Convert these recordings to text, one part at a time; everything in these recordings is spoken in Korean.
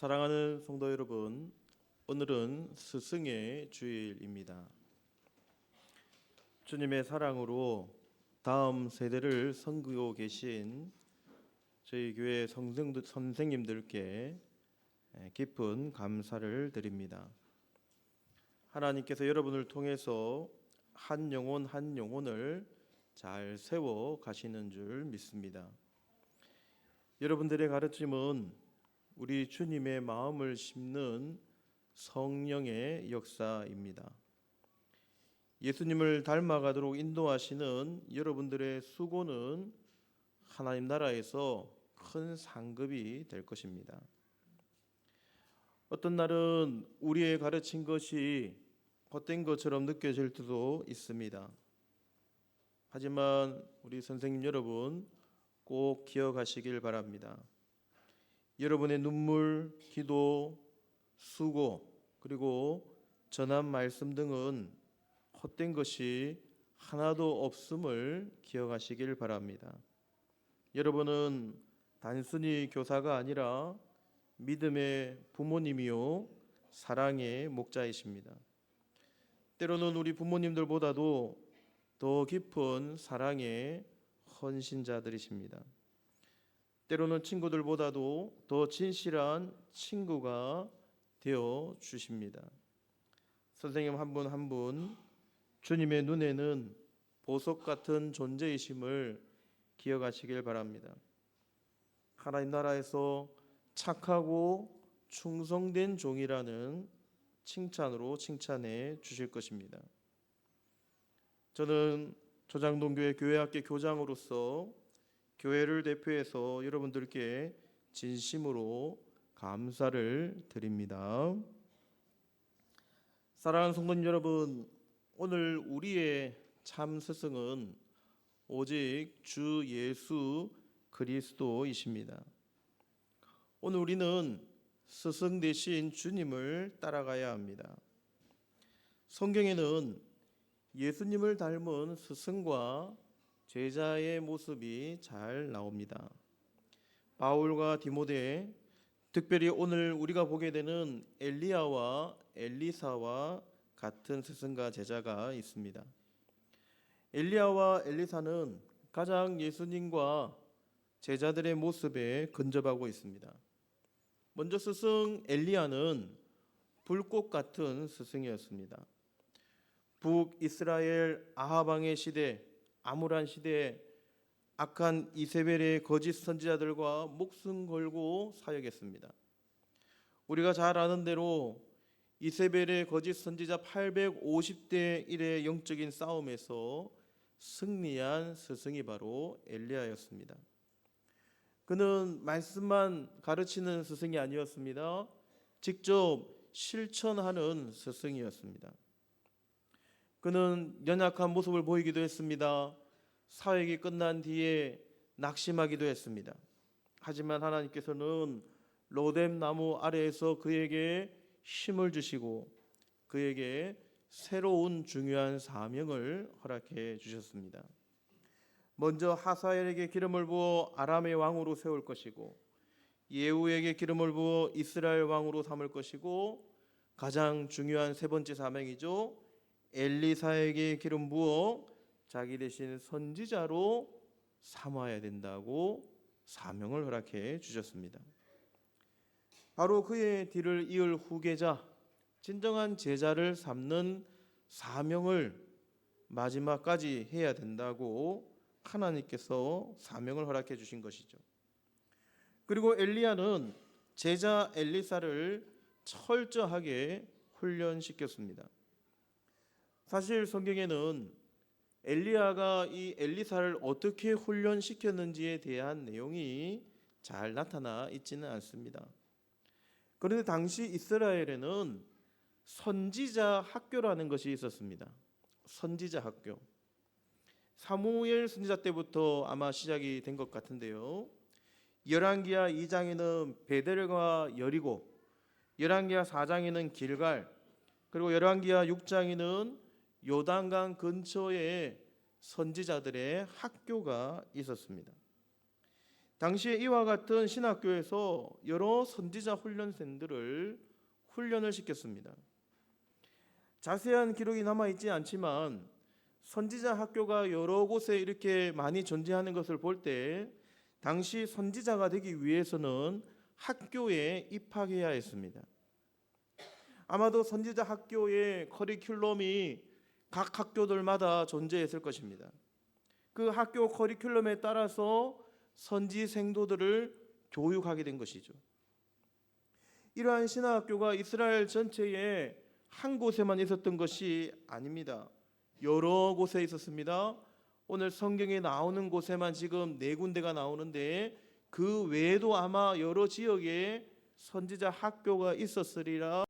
사랑하는 성도 여러분, 오늘은 스승의 주일입니다. 주님의 사랑으로 다음 세대를 섬기고 계신 저희 교회 선생님들께 깊은 감사를 드립니다. 하나님께서 여러분을 통해서 한 영혼 한 영혼을 잘 세워 가시는 줄 믿습니다. 여러분들의 가르침은 우리 주님의 마음을 심는 성령의 역사입니다. 예수님을 닮아가도록 인도하시는 여러분들의 수고는 하나님 나라에서 큰 상급이 될 것입니다. 어떤 날은 우리의 가르친 것이 헛된 것처럼 느껴질 때도 있습니다. 하지만 우리 선생님 여러분 꼭 기억하시길 바랍니다. 여러분의 눈물, 기도, 수고, 그리고 전한 말씀 등은 헛된 것이 하나도 없음을 기억하시길 바랍니다. 여러분은 단순히 교사가 아니라 믿음의 부모님이요 사랑의 목자이십니다. 때로는 우리 부모님들보다도 더 깊은 사랑의 헌신자들이십니다. 때로는 친구들보다도 더 진실한 친구가 되어 주십니다. 선생님 한 분 한 분 주님의 눈에는 보석 같은 존재이심을 기억하시길 바랍니다. 하나님 나라에서 착하고 충성된 종이라는 칭찬으로 칭찬해 주실 것입니다. 저는 조장동교회 교회학교 교장으로서 교회를 대표해서 여러분들께 진심으로 감사를 드립니다. 사랑하는 성도님 여러분, 오늘 우리의 참 스승은 오직 주 예수 그리스도이십니다. 오늘 우리는 스승 되신 주님을 따라가야 합니다. 성경에는 예수님을 닮은 스승과 제자의 모습이 잘 나옵니다. 바울과 디모데, 특별히 오늘 우리가 보게 되는 엘리야와 엘리사와 같은 스승과 제자가 있습니다. 엘리야와 엘리사는 가장 예수님과 제자들의 모습에 근접하고 있습니다. 먼저 스승 엘리야는 불꽃 같은 스승이었습니다. 북이스라엘 아합 왕의 시대, 암울한 시대에 악한 이세벨의 거짓 선지자들과 목숨 걸고 사역했습니다. 우리가 잘 아는 대로 이세벨의 거짓 선지자 850대 1의 영적인 싸움에서 승리한 스승이 바로 엘리야였습니다. 그는 말씀만 가르치는 스승이 아니었습니다. 직접 실천하는 스승이었습니다. 그는 연약한 모습을 보이기도 했습니다. 사역이 끝난 뒤에 낙심하기도 했습니다. 하지만 하나님께서는 로뎀 나무 아래에서 그에게 힘을 주시고 그에게 새로운 중요한 사명을 허락해 주셨습니다. 먼저 하사엘에게 기름을 부어 아람의 왕으로 세울 것이고 예후에게 기름을 부어 이스라엘 왕으로 삼을 것이고 가장 중요한 세 번째 사명이죠. 엘리사에게 기름 부어 자기 대신 선지자로 삼아야 된다고 사명을 허락해 주셨습니다. 바로 그의 뒤를 이을 후계자, 진정한 제자를 삼는 사명을 마지막까지 해야 된다고 하나님께서 사명을 허락해 주신 것이죠. 그리고 엘리야는 제자 엘리사를 철저하게 훈련시켰습니다. 사실 성경에는 엘리야가 이 엘리사를 어떻게 훈련시켰는지에 대한 내용이 잘 나타나 있지는 않습니다. 그런데 당시 이스라엘에는 선지자 학교라는 것이 있었습니다. 선지자 학교. 사무엘 선지자 때부터 아마 시작이 된 것 같은데요. 열왕기하 2장에는 베델과 여리고, 열왕기하 4장에는 길갈, 그리고 열왕기하 6장에는 요단강 근처에 선지자들의 학교가 있었습니다. 당시에 이와 같은 신학교에서 여러 선지자 훈련생들을 훈련을 시켰습니다. 자세한 기록이 남아있지 않지만 선지자 학교가 여러 곳에 이렇게 많이 존재하는 것을 볼 때 당시 선지자가 되기 위해서는 학교에 입학해야 했습니다. 아마도 선지자 학교의 커리큘럼이 각 학교들마다 존재했을 것입니다. 그 학교 커리큘럼에 따라서 선지 생도들을 교육하게 된 것이죠. 이러한 신학교가 이스라엘 전체에 한 곳에만 있었던 것이 아닙니다. 여러 곳에 있었습니다. 오늘 성경에 나오는 곳에만 지금 4군데가 나오는데 그 외에도 아마 여러 지역에 선지자 학교가 있었으리라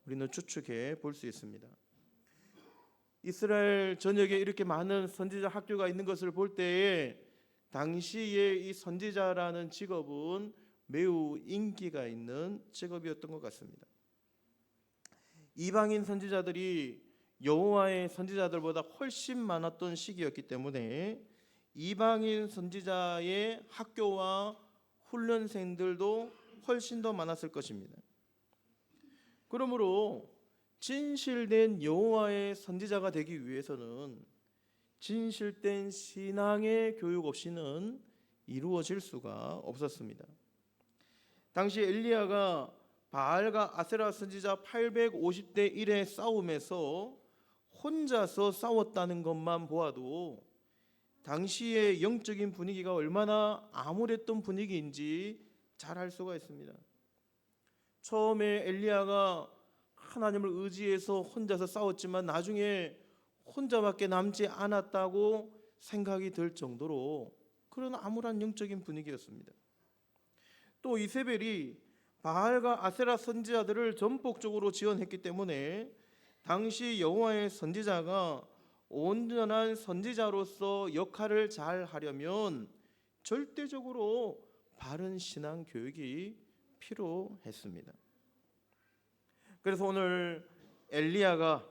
우리는 추측해 볼 수 있습니다. 이스라엘 전역에 이렇게 많은 선지자 학교가 있는 것을 볼 때에 당시에 이 선지자라는 직업은 매우 인기가 있는 직업이었던 것 같습니다. 이방인 선지자들이 여호와의 선지자들보다 훨씬 많았던 시기였기 때문에 이방인 선지자의 학교와 훈련생들도 훨씬 더 많았을 것입니다. 그러므로 진실된 여호와의 선지자가 되기 위해서는 진실된 신앙의 교육 없이는 이루어질 수가 없었습니다. 당시 엘리야가 바알과 아세라 선지자 850대 1의 싸움에서 혼자서 싸웠다는 것만 보아도 당시의 영적인 분위기가 얼마나 암울했던 분위기인지 잘 알 수가 있습니다. 처음에 엘리야가 하나님을 의지해서 혼자서 싸웠지만 나중에 혼자밖에 남지 않았다고 생각이 들 정도로 그런 암울한 영적인 분위기였습니다. 또 이세벨이 바알과 아세라 선지자들을 전폭적으로 지원했기 때문에 당시 여호와의 선지자가 온전한 선지자로서 역할을 잘 하려면 절대적으로 바른 신앙 교육이 필요했습니다. 그래서 오늘 엘리야가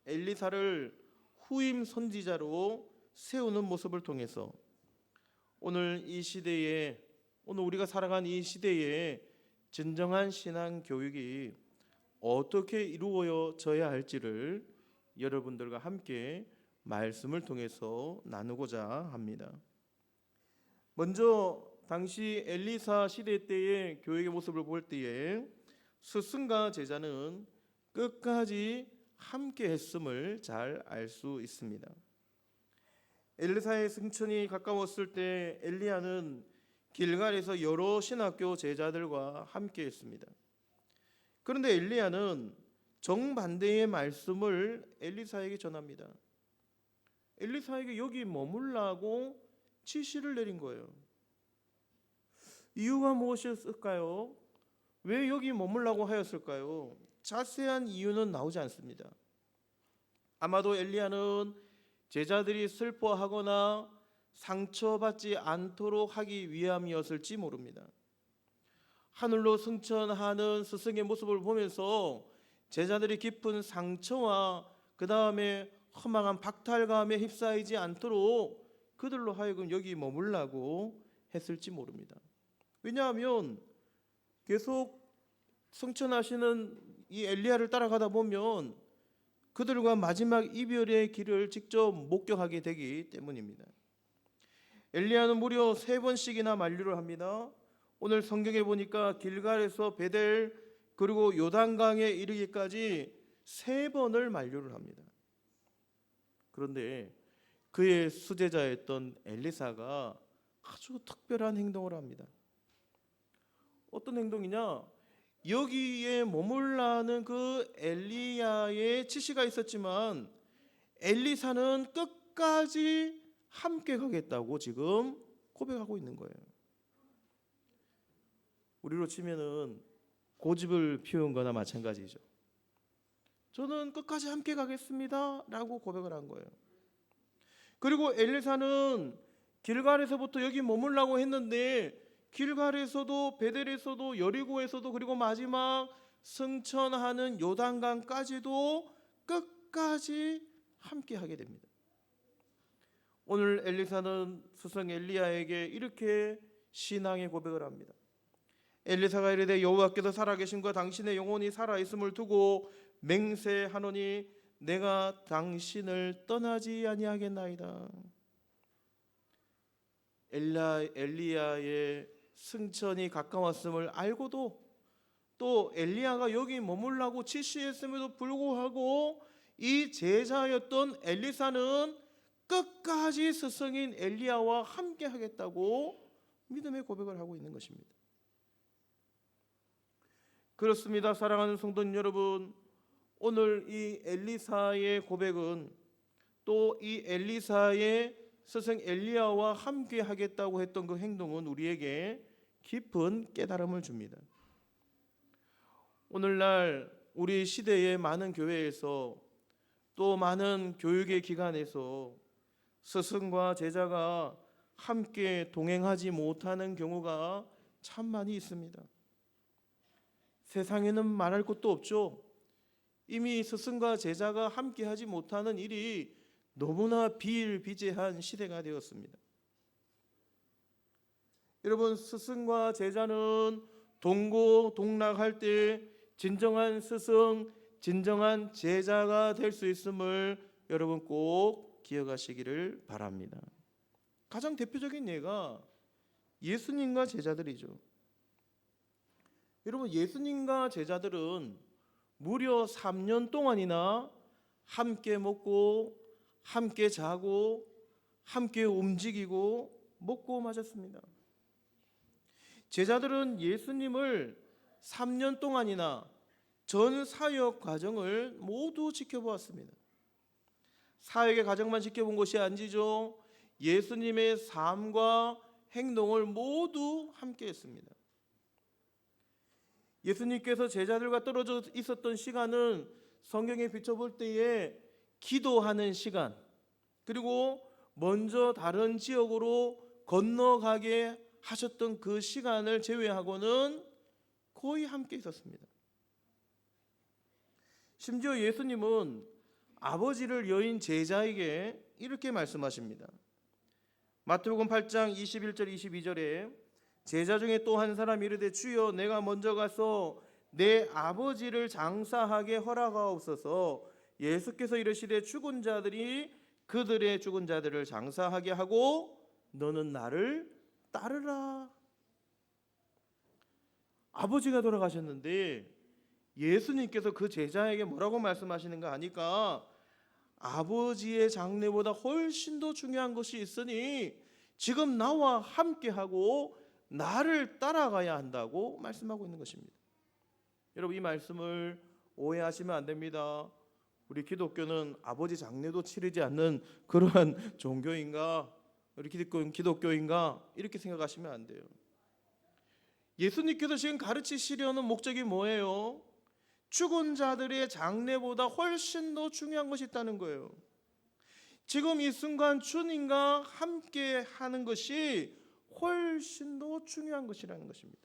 엘리사를 후임 선지자로 세우는 모습을 통해서 오늘 이 시대에 오늘 우리가 살아가는 이 시대에 진정한 신앙 교육이 어떻게 이루어져야 할지를 여러분들과 함께 말씀을 통해서 나누고자 합니다. 먼저 당시 엘리사 시대 때의 교육의 모습을 볼 때에 스승과 제자는 끝까지 함께 했음을 잘 알 수 있습니다. 엘리사의 승천이 가까웠을 때 엘리야는 길갈에서 여러 신학교 제자들과 함께 했습니다. 그런데 엘리야는 정반대의 말씀을 엘리사에게 전합니다. 엘리사에게 여기 머물라고 지시를 내린 거예요. 이유가 무엇이었을까요? 왜 여기 머물라고 하였을까요? 자세한 이유는 나오지 않습니다. 아마도 엘리야는 제자들이 슬퍼하거나 상처받지 않도록 하기 위함이었을지 모릅니다. 하늘로 승천하는 스승의 모습을 보면서 제자들이 깊은 상처와 그 다음에 허망한 박탈감에 휩싸이지 않도록 그들로 하여금 여기 머물라고 했을지 모릅니다. 왜냐하면 계속 승천하시는 이 엘리야를 따라가다 보면 그들과 마지막 이별의 길을 직접 목격하게 되기 때문입니다. 엘리야는 무려 3번씩이나 만류를 합니다. 오늘 성경에 보니까 길갈에서 베델 그리고 요단강에 이르기까지 3번을 만류를 합니다. 그런데 그의 수제자였던 엘리사가 아주 특별한 행동을 합니다. 어떤 행동이냐? 여기에 머물라는 그 엘리야의 지시가 있었지만 엘리사는 끝까지 함께 가겠다고 지금 고백하고 있는 거예요. 우리로 치면은 고집을 피운 거나 마찬가지죠. 저는 끝까지 함께 가겠습니다 라고 고백을 한 거예요. 그리고 엘리사는 길갈에서부터 여기 머물라고 했는데 길갈에서도 베델에서도 여리고에서도 그리고 마지막 승천하는 요단강까지도 끝까지 함께 하게 됩니다. 오늘 엘리사는 스승 엘리야에게 이렇게 신앙의 고백을 합니다. 엘리사가 이르되 여호와께서 살아계심과 당신의 영혼이 살아있음을 두고 맹세하노니 내가 당신을 떠나지 아니하겠나이다. 엘리야의 승천이 가까웠음을 알고도 또 엘리야가 여기 머물라고 지시했음에도 불구하고 이 제자였던 엘리사는 끝까지 스승인 엘리야와 함께 하겠다고 믿음의 고백을 하고 있는 것입니다. 그렇습니다. 사랑하는 성도님 여러분, 오늘 이 엘리사의 고백은 또 이 엘리사의 스승 엘리야와 함께 하겠다고 했던 그 행동은 우리에게 깊은 깨달음을 줍니다. 오늘날 우리 시대의 많은 교회에서 또 많은 교육의 기관에서 스승과 제자가 함께 동행하지 못하는 경우가 참 많이 있습니다. 세상에는 말할 것도 없죠. 이미 스승과 제자가 함께 하지 못하는 일이 너무나 비일비재한 시대가 되었습니다. 여러분, 스승과 제자는 동고동락할 때 진정한 스승, 진정한 제자가 될 수 있음을 여러분 꼭 기억하시기를 바랍니다. 가장 대표적인 예가 예수님과 제자들이죠. 여러분, 예수님과 제자들은 무려 3년 동안이나 함께 먹고 함께 자고 함께 움직이고 먹고 마셨습니다. 제자들은 예수님을 3년 동안이나 전 사역 과정을 모두 지켜보았습니다. 사역의 과정만 지켜본 것이 아니죠. 예수님의 삶과 행동을 모두 함께 했습니다. 예수님께서 제자들과 떨어져 있었던 시간은 성경에 비춰볼 때에 기도하는 시간, 그리고 먼저 다른 지역으로 건너가게 하셨던 그 시간을 제외하고는 거의 함께 있었습니다. 심지어 예수님은 아버지를 여인 제자에게 이렇게 말씀하십니다. 마태복음 8장 21절 22절에 제자 중에 또 한 사람이 이르되 주여 내가 먼저 가서 내 아버지를 장사하게 허락하옵소서. 예수께서 이르시되 죽은 자들이 그들의 죽은 자들을 장사하게 하고 너는 나를 따르라. 아버지가 돌아가셨는데 예수님께서 그 제자에게 뭐라고 말씀하시는가 하니까 아버지의 장례보다 훨씬 더 중요한 것이 있으니 지금 나와 함께하고 나를 따라가야 한다고 말씀하고 있는 것입니다. 여러분, 이 말씀을 오해하시면 안 됩니다. 우리 기독교는 아버지 장례도 치르지 않는 그러한 종교인가? 우리 기독교인가? 이렇게 생각하시면 안 돼요. 예수님께서 지금 가르치시려는 목적이 뭐예요? 죽은 자들의 장례보다 훨씬 더 중요한 것이 있다는 거예요. 지금 이 순간 주님과 함께 하는 것이 훨씬 더 중요한 것이라는 것입니다.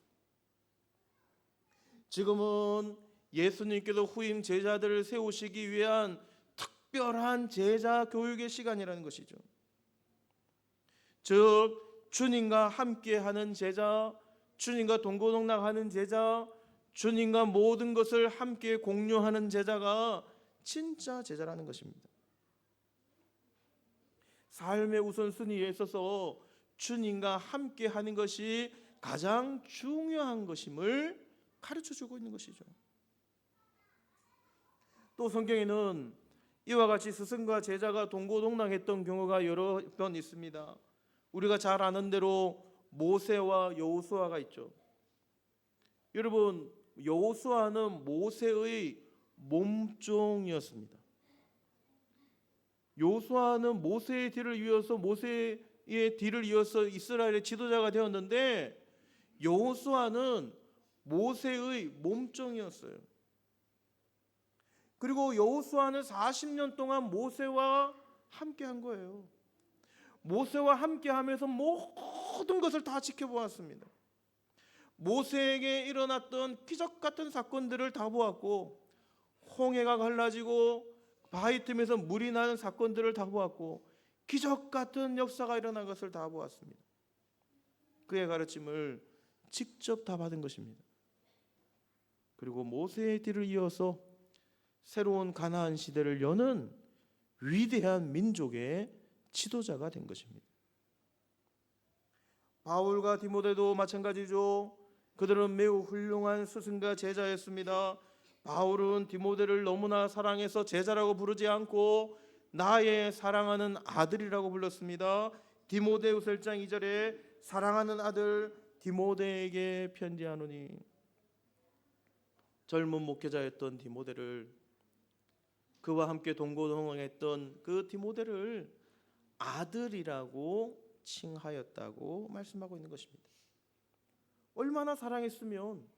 지금은 예수님께서 후임 제자들을 세우시기 위한 특별한 제자 교육의 시간이라는 것이죠. 즉 주님과 함께하는 제자, 주님과 동고동락하는 제자, 주님과 모든 것을 함께 공유하는 제자가 진짜 제자라는 것입니다. 삶의 우선순위에 있어서 주님과 함께하는 것이 가장 중요한 것임을 가르쳐주고 있는 것이죠. 또 성경에는 이와 같이 스승과 제자가 동고동락했던 경우가 여러 번 있습니다. 우리가 잘 아는 대로 모세와 여호수아가 있죠. 여러분, 여호수아는 모세의 몸종이었습니다. 여호수아는 모세의 뒤를 이어서 이스라엘의 지도자가 되었는데 여호수아는 모세의 몸종이었어요. 그리고 여호수아는 40년 동안 모세와 함께한 거예요. 모세와 함께하면서 모든 것을 다 지켜보았습니다. 모세에게 일어났던 기적 같은 사건들을 다 보았고, 홍해가 갈라지고 바위 틈에서 물이 나는 사건들을 다 보았고, 기적 같은 역사가 일어난 것을 다 보았습니다. 그의 가르침을 직접 다 받은 것입니다. 그리고 모세의 뒤를 이어서 새로운 가나안 시대를 여는 위대한 민족의 지도자가 된 것입니다. 바울과 디모데도 마찬가지죠. 그들은 매우 훌륭한 스승과 제자였습니다. 바울은 디모데를 너무나 사랑해서 제자라고 부르지 않고 나의 사랑하는 아들이라고 불렀습니다. 디모데후서 1장 2절에 사랑하는 아들 디모데에게 편지하노니, 젊은 목회자였던 디모데를, 그와 함께 동고동행했던 그 디모데를 아들이라고 칭하였다고 말씀하고 있는 것입니다. 얼마나 사랑했으면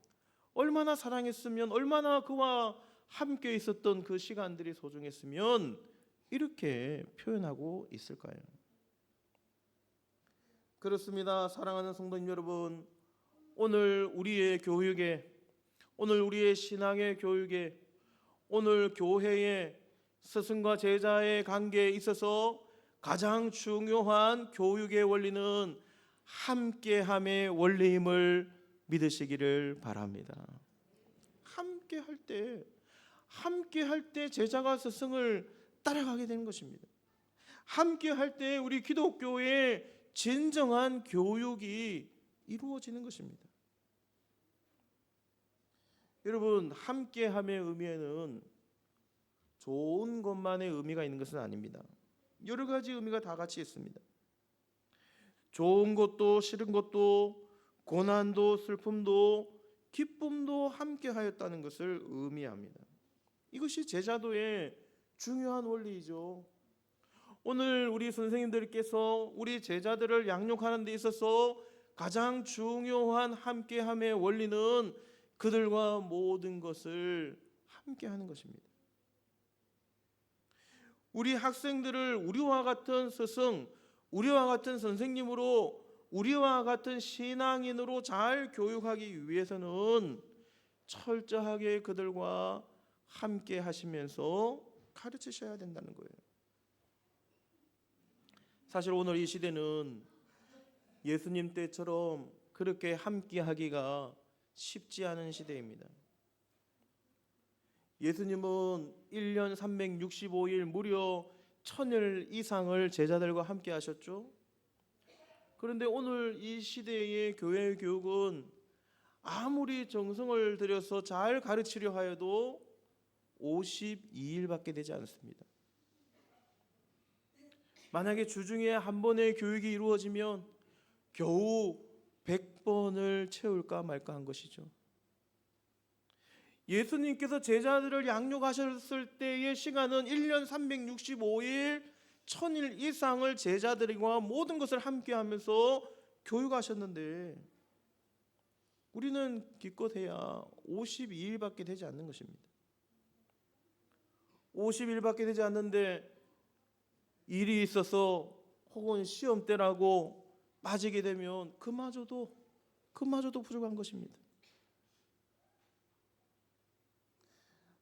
얼마나 그와 함께 있었던 그 시간들이 소중했으면 이렇게 표현하고 있을까요? 그렇습니다. 사랑하는 성도님 여러분, 오늘 우리의 교육에, 오늘 우리의 신앙의 교육에, 오늘 교회의 스승과 제자의 관계에 있어서 가장 중요한 교육의 원리는 함께함의 원리임을 믿으시기를 바랍니다. 함께할 때 제자가 스승을 따라가게 되는 것입니다. 함께할 때 우리 기독교의 진정한 교육이 이루어지는 것입니다. 여러분, 함께함의 의미에는 좋은 것만의 의미가 있는 것은 아닙니다. 여러 가지 의미가 다 같이 있습니다. 좋은 것도 싫은 것도, 고난도 슬픔도 기쁨도 함께하였다는 것을 의미합니다. 이것이 제자도의 중요한 원리이죠. 오늘 우리 선생님들께서 우리 제자들을 양육하는 데 있어서 가장 중요한 함께함의 원리는 그들과 모든 것을 함께하는 것입니다. 우리 학생들을 우리와 같은 스승, 우리와 같은 선생님으로, 우리와 같은 신앙인으로 잘 교육하기 위해서는 철저하게 그들과 함께 하시면서 가르치셔야 된다는 거예요. 사실 오늘 이 시대는 예수님 때처럼 그렇게 함께 하기가 쉽지 않은 시대입니다. 예수님은 1년 365일 무려 1000일 이상을 제자들과 함께 하셨죠. 그런데 오늘 이 시대의 교회 교육은 아무리 정성을 들여서 잘 가르치려 하여도 52일밖에 되지 않습니다. 만약에 주중에 한 번의 교육이 이루어지면 겨우 100번을 채울까 말까 한 것이죠. 예수님께서 제자들을 양육하셨을 때의 시간은 1년 365일 1000일 이상을 제자들과 모든 것을 함께하면서 교육하셨는데 우리는 기껏해야 52일밖에 되지 않는 것입니다. 50일밖에 되지 않는데 일이 있어서 혹은 시험 때라고 빠지게 되면 그마저도 부족한 것입니다.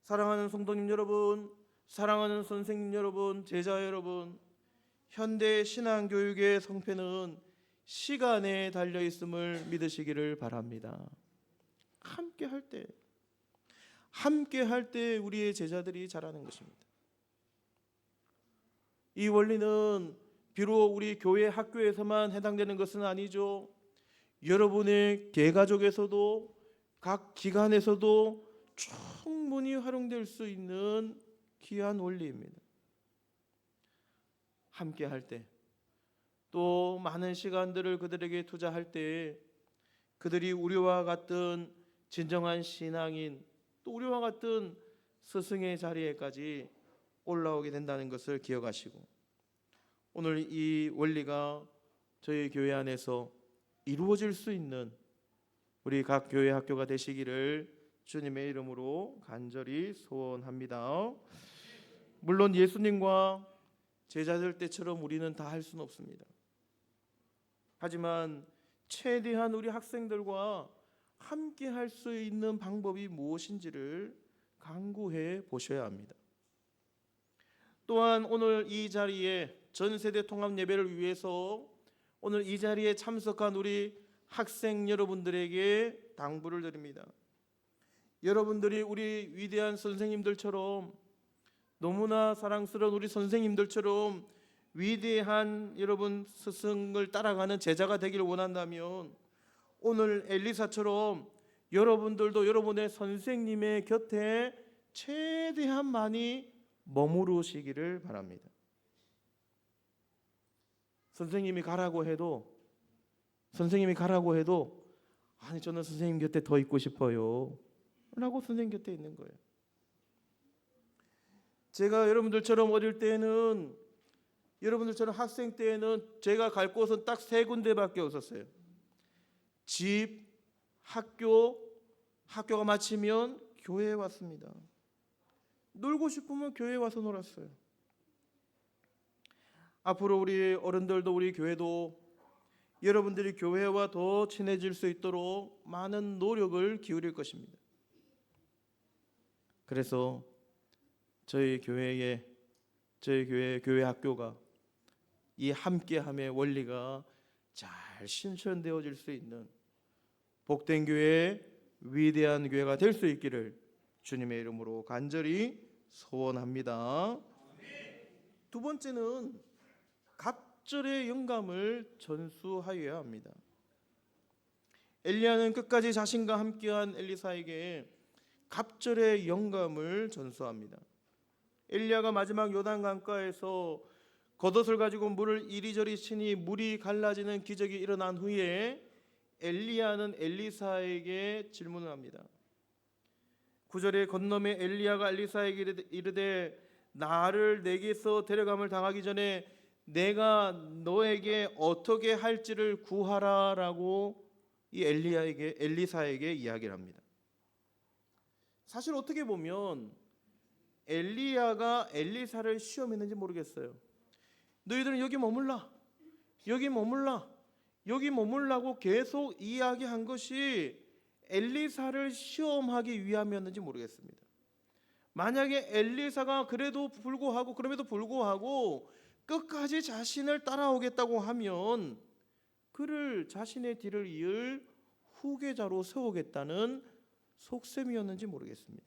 사랑하는 성도님 여러분, 사랑하는 선생님 여러분, 제자 여러분, 현대 신앙교육의 성패는 시간에 달려 있음을 믿으시기를 바랍니다. 함께 할 때 우리의 제자들이 자라는 것입니다. 이 원리는 비록 우리 교회 학교에서만 해당되는 것은 아니죠. 여러분의 개가족에서도 각 기관에서도 충분히 활용될 수 있는 귀한 원리입니다. 함께 할 때, 또 많은 시간들을 그들에게 투자할 때 그들이 우리와 같은 진정한 신앙인, 또 우리와 같은 스승의 자리에까지 올라오게 된다는 것을 기억하시고 오늘 이 원리가 저희 교회 안에서 이루어질 수 있는 우리 각 교회 학교가 되시기를 주님의 이름으로 간절히 소원합니다. 물론 예수님과 제자들 때처럼 우리는 다 할 수는 없습니다. 하지만 최대한 우리 학생들과 함께 할 수 있는 방법이 무엇인지를 강구해 보셔야 합니다. 또한 오늘 이 자리에 전세대 통합 예배를 위해서 오늘 이 자리에 참석한 우리 학생 여러분들에게 당부를 드립니다. 여러분들이 우리 위대한 선생님들처럼, 너무나 사랑스러운 우리 선생님들처럼 위대한 여러분 스승을 따라가는 제자가 되기를 원한다면 오늘 엘리사처럼 여러분들도 여러분의 선생님의 곁에 최대한 많이 머무르시기를 바랍니다. 선생님이 가라고 해도 아니 저는 선생님 곁에 더 있고 싶어요 라고 선생님 곁에 있는 거예요. 제가 여러분들처럼 어릴 때는, 여러분들처럼 학생 때에는 제가 갈 곳은 딱 3군데밖에 없었어요. 집, 학교가 마치면 교회에 왔습니다. 놀고 싶으면 교회에 와서 놀았어요. 앞으로 우리 어른들도 우리 교회도 여러분들이 교회와 더 친해질 수 있도록 많은 노력을 기울일 것입니다. 그래서 저희 교회 학교가 이 함께함의 원리가 잘 실천되어질 수 있는 복된 교회, 위대한 교회가 될 수 있기를 주님의 이름으로 간절히 소원합니다. 두 번째는 갑절의 영감을 전수하여야 합니다. 엘리야는 끝까지 자신과 함께한 엘리사에게 갑절의 영감을 전수합니다. 엘리야가 마지막 요단 강가에서 겉옷을 가지고 물을 이리저리 치니 물이 갈라지는 기적이 일어난 후에 엘리야는 엘리사에게 질문을 합니다. 9절의 건너매 엘리야가 엘리사에게 이르되 나를 내게서 데려감을 당하기 전에 내가 너에게 어떻게 할지를 구하라라고 이 엘리사에게 이야기를 합니다. 사실 어떻게 보면 엘리야가 엘리사를 시험했는지 모르겠어요. 너희들은 여기 머물라고 계속 이야기한 것이 엘리사를 시험하기 위함이었는지 모르겠습니다. 만약에 엘리사가 그럼에도 불구하고 끝까지 자신을 따라오겠다고 하면 그를 자신의 뒤를 이을 후계자로 세우겠다는 속셈이었는지 모르겠습니다.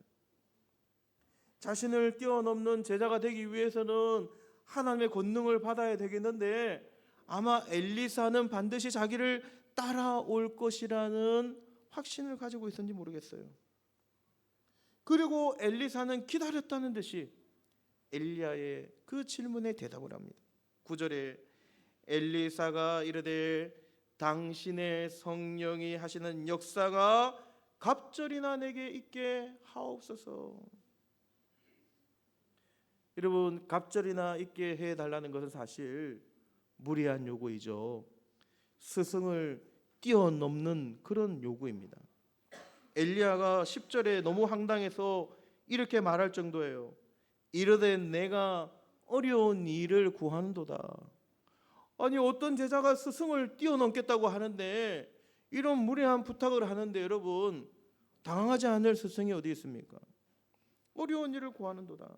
자신을 뛰어넘는 제자가 되기 위해서는 하나님의 권능을 받아야 되겠는데 아마 엘리사는 반드시 자기를 따라올 것이라는 확신을 가지고 있었는지 모르겠어요. 그리고 엘리사는 기다렸다는 듯이 엘리야의 그 질문에 대답을 합니다. 9절에 엘리사가 이르되 당신의 성령이 하시는 역사가 갑절이나 내게 있게 하옵소서. 여러분, 갑절이나 있게 해달라는 것은 사실 무리한 요구이죠. 스승을 뛰어넘는 그런 요구입니다. 엘리야가 10절에 너무 황당해서 이렇게 말할 정도예요. 이르되 내가 어려운 일을 구하는도다. 아니 어떤 제자가 스승을 뛰어넘겠다고 하는데 이런 무례한 부탁을 하는데 여러분 당황하지 않을 스승이 어디 있습니까? 어려운 일을 구하는도다.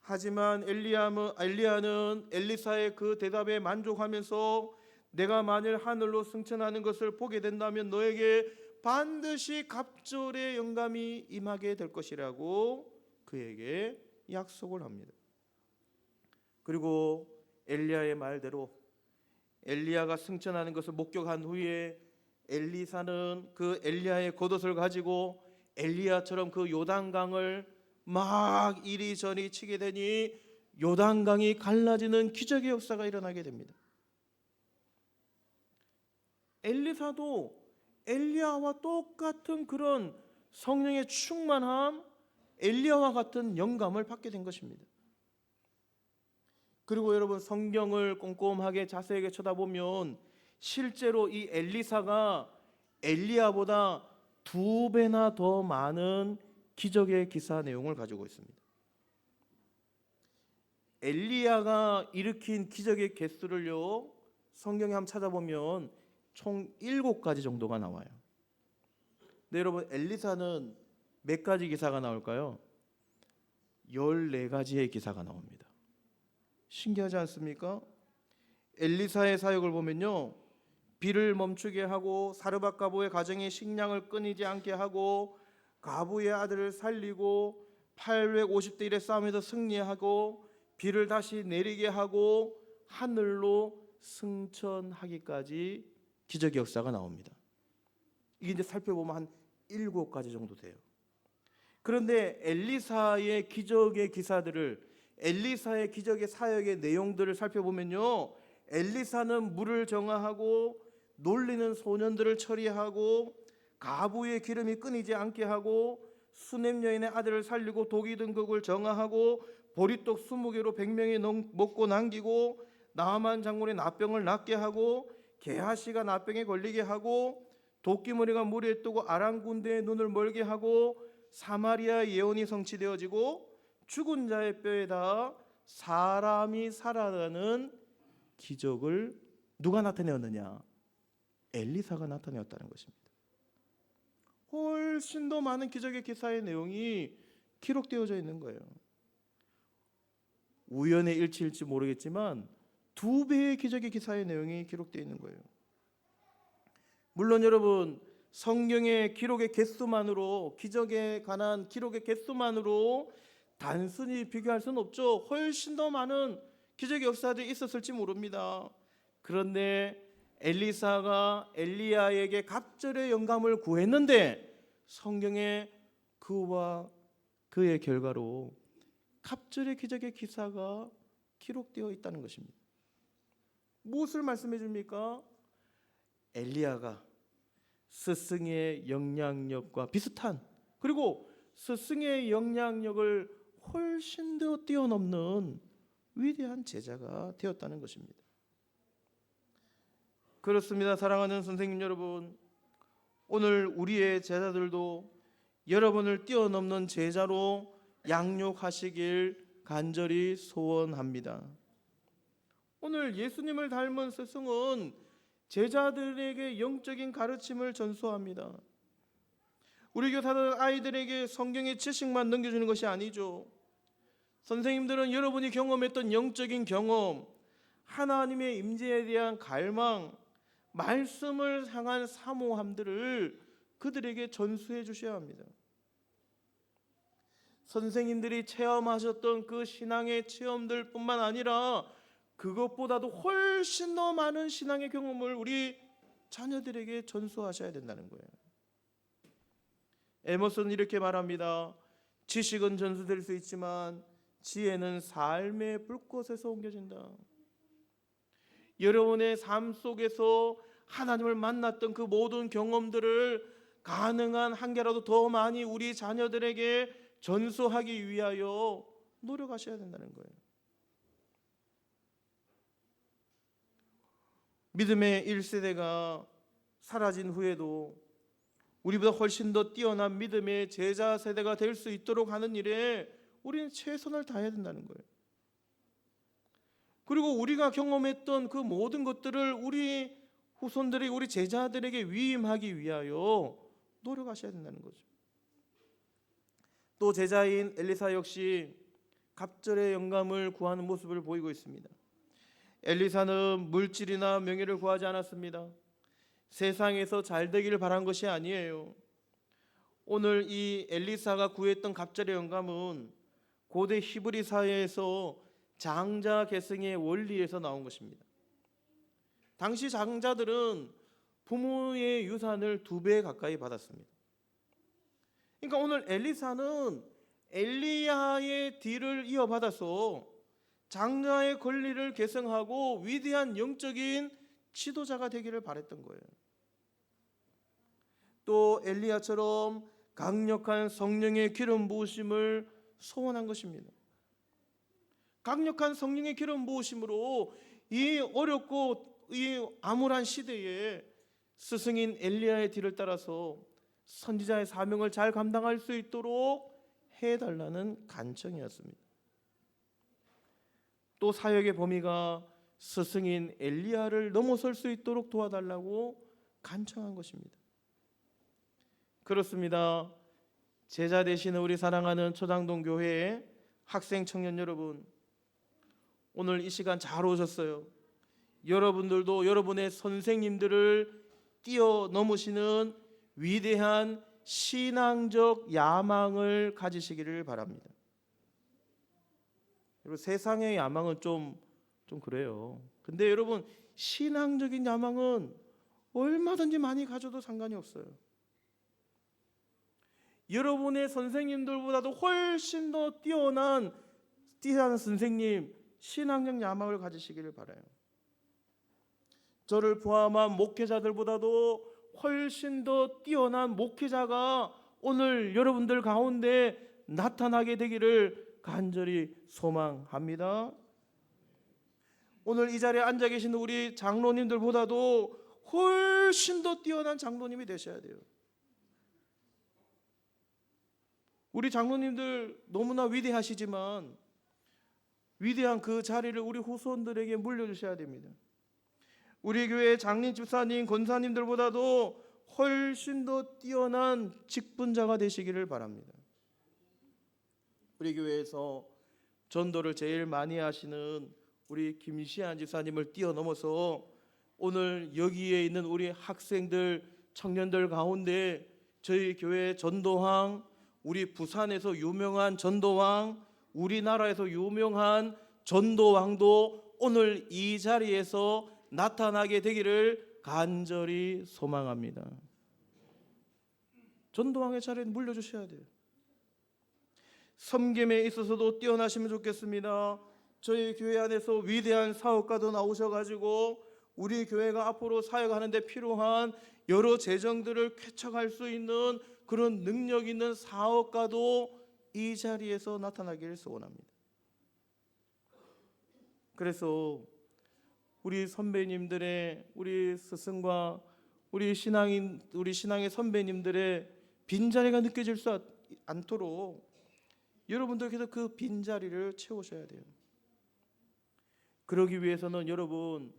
하지만 엘리야는 엘리사의 그 대답에 만족하면서 내가 만일 하늘로 승천하는 것을 보게 된다면 너에게 반드시 갑절의 영감이 임하게 될 것이라고 그에게 약속을 합니다. 그리고 엘리야의 말대로 엘리야가 승천하는 것을 목격한 후에 엘리사는 그 엘리야의 겉옷을 가지고 엘리야처럼 그 요단강을 막 이리저리 치게 되니 요단강이 갈라지는 기적의 역사가 일어나게 됩니다. 엘리사도 엘리야와 똑같은 그런 성령의 충만함, 엘리야와 같은 영감을 받게 된 것입니다. 그리고 여러분 성경을 꼼꼼하게 자세하게 쳐다보면 실제로 이 엘리사가 엘리야보다 2배나 더 많은 기적의 기사 내용을 가지고 있습니다. 엘리야가 일으킨 기적의 개수를요 성경에 한번 찾아보면 총 7가지 정도가 나와요. 근데 여러분 엘리사는 몇 가지 기사가 나올까요? 14가지의 기사가 나옵니다. 신기하지 않습니까? 엘리사의 사역을 보면요 비를 멈추게 하고 사르밧 가부의 가정에 식량을 끊이지 않게 하고 가부의 아들을 살리고 850대 1의 싸움에서 승리하고 비를 다시 내리게 하고 하늘로 승천하기까지 기적의 역사가 나옵니다. 이게 이제 살펴보면 한 7가지 정도 돼요. 그런데 엘리사의 기적의 기사들을, 엘리사의 기적의 사역의 내용들을 살펴보면요, 엘리사는 물을 정화하고 놀리는 소년들을 처리하고 가부의 기름이 끊이지 않게 하고 수넴 여인의 아들을 살리고 도기 등극을 정화하고 보리떡 20개로 100명이 먹고 남기고 나하만 장군의 나병을 낫게 하고 게하시가 나병에 걸리게 하고 도끼머리가 물에 뜨고 아람 군대의 눈을 멀게 하고 사마리아 예언이 성취되어지고 죽은 자의 뼈에다 사람이 살아나는 기적을 누가 나타내었느냐? 엘리사가 나타내었다는 것입니다. 훨씬 더 많은 기적의 기사의 내용이 기록되어져 있는 거예요. 우연의 일치일지 모르겠지만 2배의 기적의 기사의 내용이 기록되어 있는 거예요. 물론 여러분, 성경의 기록의 개수만으로, 기적에 관한 기록의 개수만으로 단순히 비교할 수는 없죠. 훨씬 더 많은 기적의 역사들이 있었을지 모릅니다. 그런데 엘리사가 엘리야에게 갑절의 영감을 구했는데 성경에 그와 그의 결과로 갑절의 기적의 기사가 기록되어 있다는 것입니다. 무엇을 말씀해 줍니까? 엘리야가 스승의 영향력과 비슷한, 그리고 스승의 영향력을 훨씬 더 뛰어넘는 위대한 제자가 되었다는 것입니다. 그렇습니다. 사랑하는 선생님 여러분, 오늘 우리의 제자들도 여러분을 뛰어넘는 제자로 양육하시길 간절히 소원합니다. 오늘 예수님을 닮은 스승은 제자들에게 영적인 가르침을 전수합니다. 우리 교사들 아이들에게 성경의 지식만 넘겨주는 것이 아니죠. 선생님들은 여러분이 경험했던 영적인 경험, 하나님의 임재에 대한 갈망, 말씀을 향한 사모함들을 그들에게 전수해 주셔야 합니다. 선생님들이 체험하셨던 그 신앙의 체험들 뿐만 아니라 그것보다도 훨씬 더 많은 신앙의 경험을 우리 자녀들에게 전수하셔야 된다는 거예요. 에머슨은 이렇게 말합니다. 지식은 전수될 수 있지만 지혜는 삶의 불꽃에서 옮겨진다. 여러분의 삶 속에서 하나님을 만났던 그 모든 경험들을 가능한 한 개라도 더 많이 우리 자녀들에게 전수하기 위하여 노력하셔야 된다는 거예요. 믿음의 1세대가 사라진 후에도 우리보다 훨씬 더 뛰어난 믿음의 제자 세대가 될 수 있도록 하는 일에 우리는 최선을 다해야 된다는 거예요. 그리고 우리가 경험했던 그 모든 것들을 우리 후손들이, 우리 제자들에게 위임하기 위하여 노력하셔야 된다는 거죠. 또 제자인 엘리사 역시 갑절의 영감을 구하는 모습을 보이고 있습니다. 엘리사는 물질이나 명예를 구하지 않았습니다. 세상에서 잘 되기를 바란 것이 아니에요. 오늘 이 엘리사가 구했던 갑절의 영감은 고대 히브리 사회에서 장자 계승의 원리에서 나온 것입니다. 당시 장자들은 부모의 유산을 2배 가까이 받았습니다. 그러니까 오늘 엘리사는 엘리야의 뒤를 이어받아서 장자의 권리를 계승하고 위대한 영적인 지도자가 되기를 바랬던 거예요. 또 엘리야처럼 강력한 성령의 기름 부으심을 소원한 것입니다. 강력한 성령의 기름 부으심으로 이 어렵고 이 암울한 시대에 스승인 엘리야의 뒤를 따라서 선지자의 사명을 잘 감당할 수 있도록 해달라는 간청이었습니다. 또 사역의 범위가 스승인 엘리야를 넘어설 수 있도록 도와달라고 간청한 것입니다. 그렇습니다. 제자 되시는 우리 사랑하는 초장동 교회의 학생 청년 여러분, 오늘 이 시간 잘 오셨어요. 여러분들도 여러분의 선생님들을 뛰어넘으시는 위대한 신앙적 야망을 가지시기를 바랍니다. 여러분, 세상의 야망은 좀 그래요. 근데 여러분, 신앙적인 야망은 얼마든지 많이 가져도 상관이 없어요. 여러분의 선생님들보다도 훨씬 더 뛰어난 선생님, 신앙적 야망을 가지시기를 바라요. 저를 포함한 목회자들보다도 훨씬 더 뛰어난 목회자가 오늘 여러분들 가운데 나타나게 되기를 간절히 소망합니다. 오늘 이 자리에 앉아 계신 우리 장로님들보다도 훨씬 더 뛰어난 장로님이 되셔야 돼요. 우리 장로님들 너무나 위대하시지만 위대한 그 자리를 우리 후손들에게 물려주셔야 됩니다. 우리 교회 장님, 집사님, 권사님들보다도 훨씬 더 뛰어난 직분자가 되시기를 바랍니다. 우리 교회에서 전도를 제일 많이 하시는 우리 김시안 집사님을 뛰어넘어서 오늘 여기에 있는 우리 학생들, 청년들 가운데 저희 교회 전도왕, 우리 부산에서 유명한 전도왕, 우리나라에서 유명한 전도왕도 오늘 이 자리에서 나타나게 되기를 간절히 소망합니다. 전도왕의 자리에 물려주셔야 돼요. 섬김에 있어서도 뛰어나시면 좋겠습니다. 저희 교회 안에서 위대한 사업가도 나오셔가지고 우리 교회가 앞으로 사역하는 데 필요한 여러 재정들을 쾌척할 수 있는 그런 능력 있는 사업가도 이 자리에서 나타나기를 소원합니다. 그래서 우리 선배님들의, 우리 스승과 우리 신앙의 선배님들의 빈자리가 느껴질 수 않도록 여러분들께서 그 빈자리를 채우셔야 돼요. 그러기 위해서는 여러분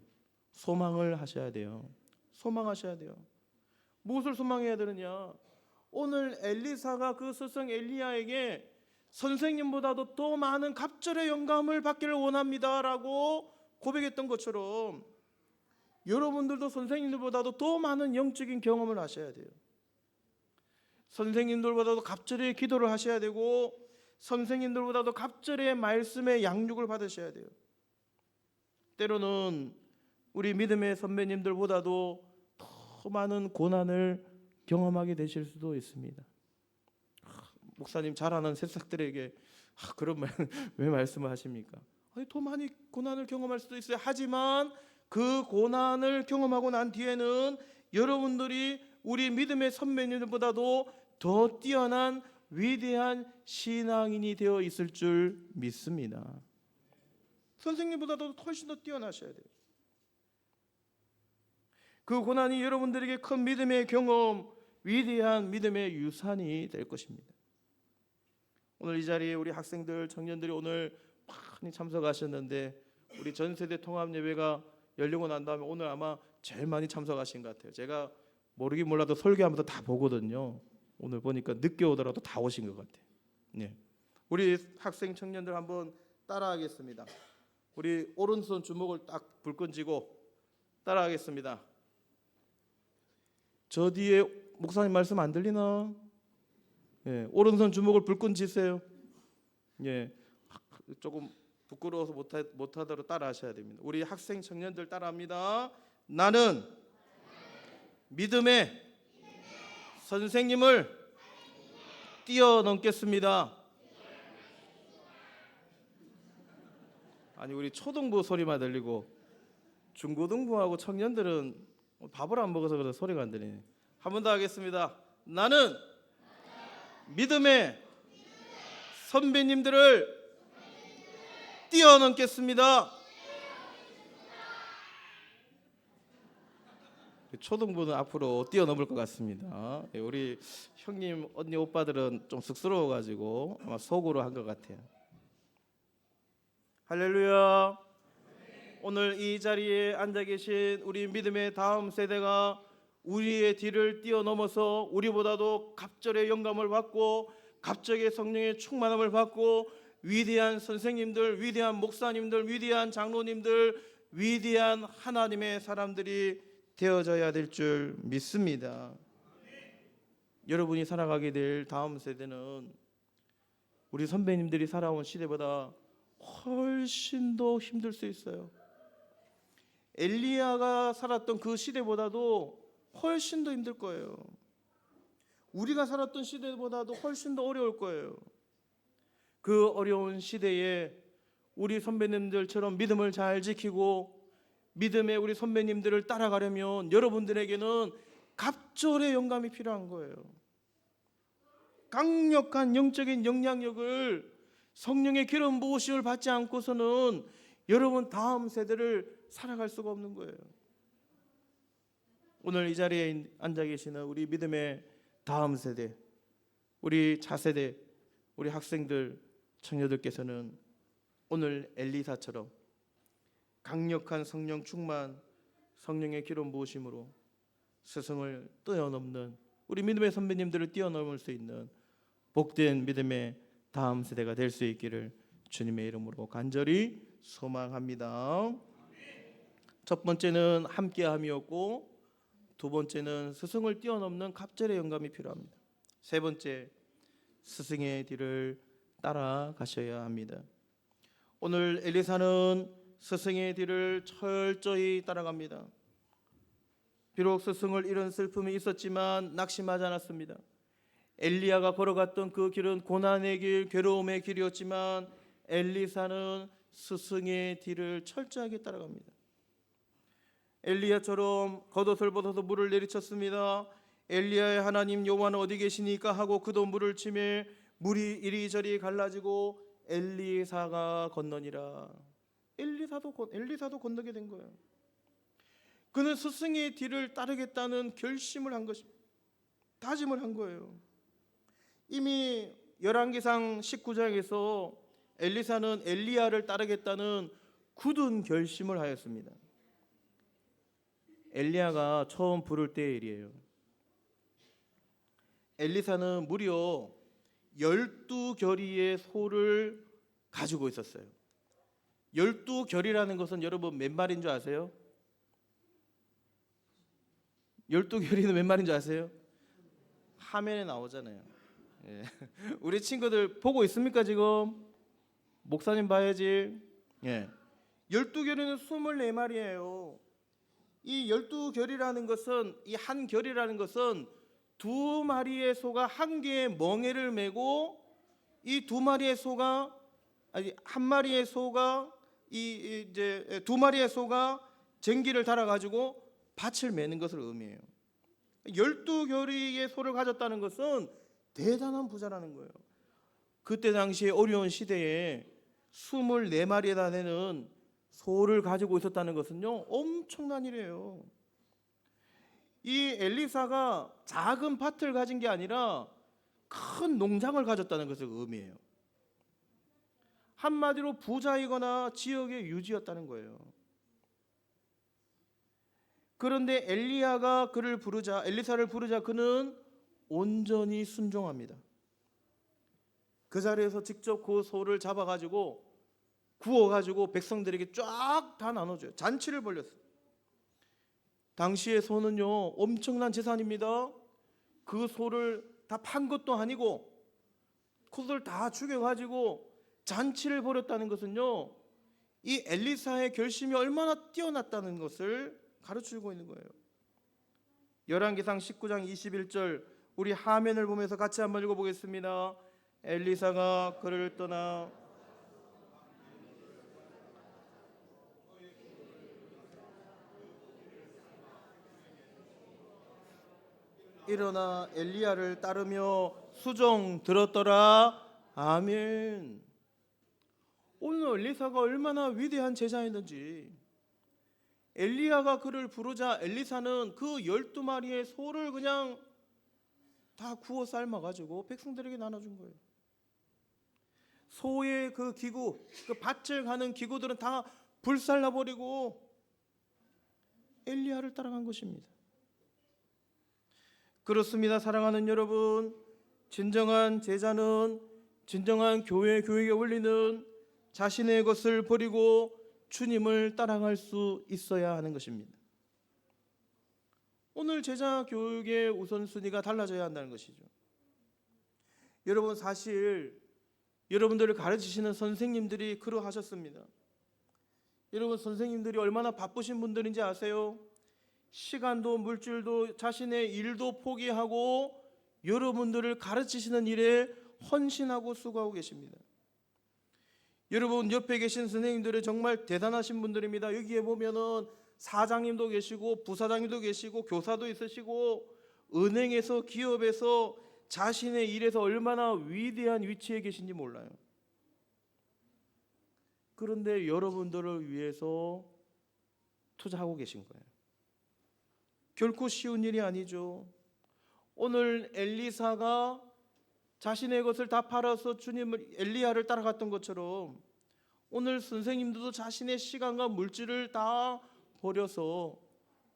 소망을 하셔야 돼요. 소망하셔야 돼요. 무엇을 소망해야 되느냐? 오늘 엘리사가 그 스승 엘리야에게 선생님보다도 더 많은 갑절의 영감을 받기를 원합니다라고 고백했던 것처럼 여러분들도 선생님들보다도 더 많은 영적인 경험을 하셔야 돼요. 선생님들보다도 갑절의 기도를 하셔야 되고 선생님들보다도 갑절의 말씀의 양육을 받으셔야 돼요. 때로는 우리 믿음의 선배님들보다도 더 많은 고난을 경험하게 되실 수도 있습니다. 목사님 잘하는 새싹들에게 그런 말 왜 말씀을 하십니까? 아니, 더 많이 고난을 경험할 수도 있어요. 하지만 그 고난을 경험하고 난 뒤에는 여러분들이 우리 믿음의 선배님들보다도 더 뛰어난 위대한 신앙인이 되어 있을 줄 믿습니다. 선생님보다도 훨씬 더 뛰어나셔야 돼요. 그 고난이 여러분들에게 큰 믿음의 경험, 위대한 믿음의 유산이 될 것입니다. 오늘 이 자리에 우리 학생들, 청년들이 오늘 많이 참석하셨는데 우리 전세대 통합예배가 열리고 난 다음에 오늘 아마 제일 많이 참석하신 것 같아요. 제가 모르긴 몰라도 설교하면서 다 보거든요. 오늘 보니까 늦게 오더라도 다 오신 것 같아요. 네. 우리 학생 청년들 한번 따라하겠습니다. 우리 오른손 주먹을 딱 불끈 쥐고 따라하겠습니다. 저 뒤에 목사님 말씀 안 들리나? 예, 오른손 주먹을 불끈 쥐세요. 예, 조금 부끄러워서 못하도록 따라하셔야 됩니다. 우리 학생 청년들 따라합니다. 나는 믿음의 선생님을 뛰어넘겠습니다. 아니, 우리 초등부 소리만 들리고 중고등부하고 청년들은 밥을 안 먹어서 그래서 소리가 안 들리네. 한 번 더 하겠습니다. 나는 믿음의 선배님들을 뛰어넘겠습니다. 초등부는 앞으로 뛰어넘을 것 같습니다. 우리 형님, 언니, 오빠들은 좀 쑥스러워가지고 아마 속으로 한 것 같아요. 할렐루야. 오늘 이 자리에 앉아 계신 우리 믿음의 다음 세대가 우리의 뒤를 뛰어넘어서 우리보다도 갑절의 영감을 받고 갑절의 성령의 충만함을 받고 위대한 선생님들, 위대한 목사님들, 위대한 장로님들, 위대한 하나님의 사람들이 되어져야 될 줄 믿습니다. 여러분이 살아가게 될 다음 세대는 우리 선배님들이 살아온 시대보다 훨씬 더 힘들 수 있어요. 엘리야가 살았던 그 시대보다도 훨씬 더 힘들 거예요. 우리가 살았던 시대보다도 훨씬 더 어려울 거예요. 그 어려운 시대에 우리 선배님들처럼 믿음을 잘 지키고 믿음의 우리 선배님들을 따라가려면 여러분들에게는 갑절의 영감이 필요한 거예요. 강력한 영적인 영향력을 성령의 기름 부으심을 받지 않고서는 여러분 다음 세대를 살아갈 수가 없는 거예요. 오늘 이 자리에 앉아 계시는 우리 믿음의 다음 세대, 우리 차세대, 우리 학생들, 청년들께서는 오늘 엘리사처럼 강력한 성령 충만, 성령의 기름 부으심으로 스승을 뛰어넘는 우리 믿음의 선배님들을 뛰어넘을 수 있는 복된 믿음의 다음 세대가 될 수 있기를 주님의 이름으로 간절히 소망합니다. 첫 번째는 함께함이었고, 두 번째는 스승을 뛰어넘는 갑절의 영감이 필요합니다. 세 번째, 스승의 뒤를 따라가셔야 합니다. 오늘 엘리사는 스승의 뒤를 철저히 따라갑니다. 비록 스승을 잃은 슬픔이 있었지만 낙심하지 않았습니다. 엘리야가 걸어갔던 그 길은 고난의 길, 괴로움의 길이었지만 엘리사는 스승의 뒤를 철저하게 따라갑니다. 엘리야처럼 겉옷을 벗어서 물을 내리쳤습니다. 엘리야의 하나님 여호와는 어디 계시니까 하고 그도 물을 치매 물이 이리저리 갈라지고 엘리사가 건너니라. 엘리사도 건너게 된 거예요. 그는 스승의 뒤를 따르겠다는 결심을 한 것입니다. 다짐을 한 거예요. 이미 열왕기상 19장에서 엘리사는 엘리야를 따르겠다는 굳은 결심을 하였습니다. 엘리야가 처음 부를 때의 일이에요. 엘리사는 무려 12결의의 소를 가지고 있었어요. 12결이라는 것은 여러분 몇 마리인 줄 아세요? 12결이는 몇 마리인 줄 아세요? 화면에 나오잖아요. 예. 우리 친구들 보고 있습니까 지금? 목사님 봐야지. 예. 12결이는 24마리예요. 이 12결이라는 것은, 이 한 결이라는 것은 두 마리의 소가 한 개의 멍에를 메고 이 두 마리의 소가 한 마리의 소가 이제 두 마리의 소가 쟁기를 달아 가지고 밭을 매는 것을 의미해요. 12결의의 소를 가졌다는 것은 대단한 부자라는 거예요. 그때 당시에 어려운 시대에 24마리에다 되는 소를 가지고 있었다는 것은요 엄청난 일이에요. 이 엘리사가 작은 밭을 가진 게 아니라 큰 농장을 가졌다는 것을 의미해요. 한마디로 부자이거나 지역의 유지였다는 거예요. 그런데 엘리사를 부르자 그는 온전히 순종합니다. 그 자리에서 직접 그 소를 잡아가지고 구워가지고 백성들에게 쫙 다 나눠줘요. 잔치를 벌였어요. 당시의 소는요 엄청난 재산입니다. 그 소를 다 판 것도 아니고 그것을 다 죽여가지고 잔치를 벌였다는 것은요 이 엘리사의 결심이 얼마나 뛰어났다는 것을 가르치고 있는 거예요. 열왕기상 19장 21절 우리 화면을 보면서 같이 한번 읽어보겠습니다. 엘리사가 그를 떠나 일어나 엘리야를 따르며 수종 들었더라. 아멘. 오늘 엘리사가 얼마나 위대한 제자였는지, 엘리야가 그를 부르자 엘리사는 그 12마리의 소를 그냥 다 구워 삶아가지고 백성들에게 나눠준 거예요. 소의 그 기구, 그 밭을 가는 기구들은 다 불살라버리고 엘리야를 따라간 것입니다. 그렇습니다. 사랑하는 여러분, 진정한 제자는 진정한 교회 교육에 올리는 자신의 것을 버리고 주님을 따라갈 수 있어야 하는 것입니다. 오늘 제자 교육의 우선순위가 달라져야 한다는 것이죠. 여러분, 사실 여러분들을 가르치시는 선생님들이 그러하셨습니다. 여러분, 선생님들이 얼마나 바쁘신 분들인지 아세요? 시간도 물질도 자신의 일도 포기하고 여러분들을 가르치시는 일에 헌신하고 수고하고 계십니다. 여러분, 옆에 계신 선생님들은 정말 대단하신 분들입니다. 여기에 보면은 사장님도 계시고 부사장님도 계시고 교사도 있으시고 은행에서 기업에서 자신의 일에서 얼마나 위대한 위치에 계신지 몰라요. 그런데 여러분들을 위해서 투자하고 계신 거예요. 결코 쉬운 일이 아니죠. 오늘 엘리사가 자신의 것을 다 팔아서 주님을 엘리야를 따라갔던 것처럼 오늘 선생님들도 자신의 시간과 물질을 다 버려서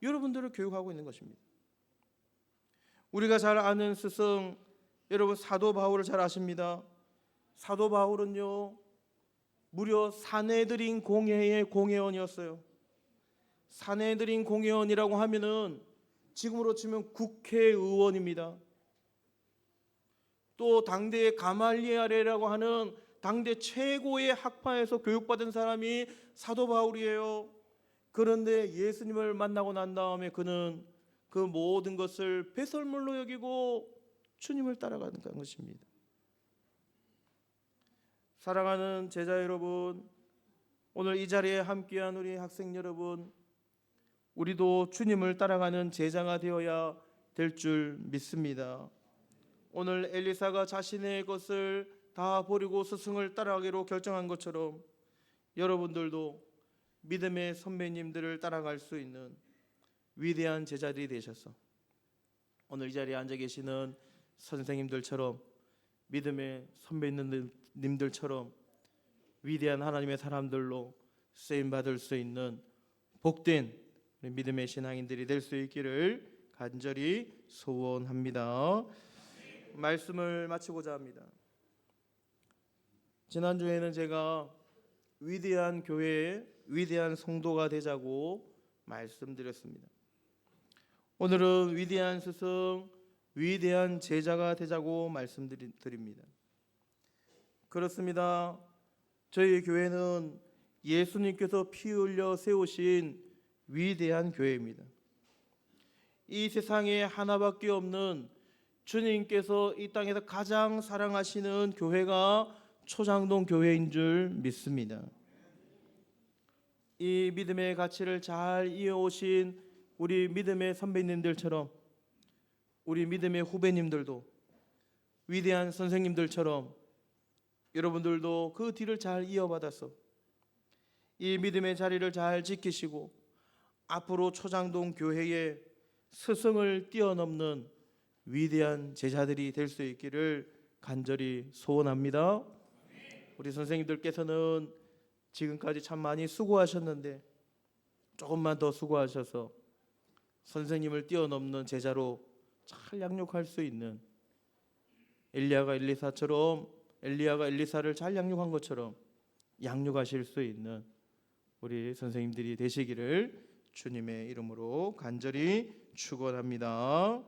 여러분들을 교육하고 있는 것입니다. 우리가 잘 아는 스승 여러분 사도 바울을 잘 아십니다. 사도 바울은요 무려 사내들인 공회의 공회원이었어요. 사내들인 공회원이라고 하면은 지금으로 치면 국회의원입니다. 또 당대의 가말리엘이라고 하는 당대 최고의 학파에서 교육받은 사람이 사도 바울이에요. 그런데 예수님을 만나고 난 다음에 그는 그 모든 것을 배설물로 여기고 주님을 따라가는 것입니다. 사랑하는 제자 여러분, 오늘 이 자리에 함께한 우리 학생 여러분, 우리도 주님을 따라가는 제자가 되어야 될 줄 믿습니다. 오늘 엘리사가 자신의 것을 다 버리고 스승을 따라가기로 결정한 것처럼 여러분들도 믿음의 선배님들을 따라갈 수 있는 위대한 제자들이 되셔서 오늘 이 자리에 앉아 계시는 선생님들처럼 믿음의 선배님들처럼 위대한 하나님의 사람들로 쓰임받을 수 있는 복된 믿음의 신앙인들이 될 수 있기를 간절히 소원합니다. 말씀을 마치고자 합니다. 지난주에는 제가 위대한 교회의 위대한 성도가 되자고 말씀드렸습니다. 오늘은 위대한 스승, 위대한 제자가 되자고 말씀드립니다. 그렇습니다. 저희 교회는 예수님께서 피 흘려 세우신 위대한 교회입니다. 이 세상에 하나밖에 없는 주님께서 이 땅에서 가장 사랑하시는 교회가 초장동 교회인 줄 믿습니다. 이 믿음의 가치를 잘 이어오신 우리 믿음의 선배님들처럼 우리 믿음의 후배님들도 위대한 선생님들처럼 여러분들도 그 뒤를 잘 이어받아서 이 믿음의 자리를 잘 지키시고 앞으로 초장동 교회의 스승을 뛰어넘는 위대한 제자들이 될 수 있기를 간절히 소원합니다. 우리 선생님들께서는 지금까지 참 많이 수고하셨는데 조금만 더 수고하셔서 선생님을 뛰어넘는 제자로 잘 양육할 수 있는 엘리야가 엘리사를 잘 양육한 것처럼 양육하실 수 있는 우리 선생님들이 되시기를 주님의 이름으로 간절히 축원합니다.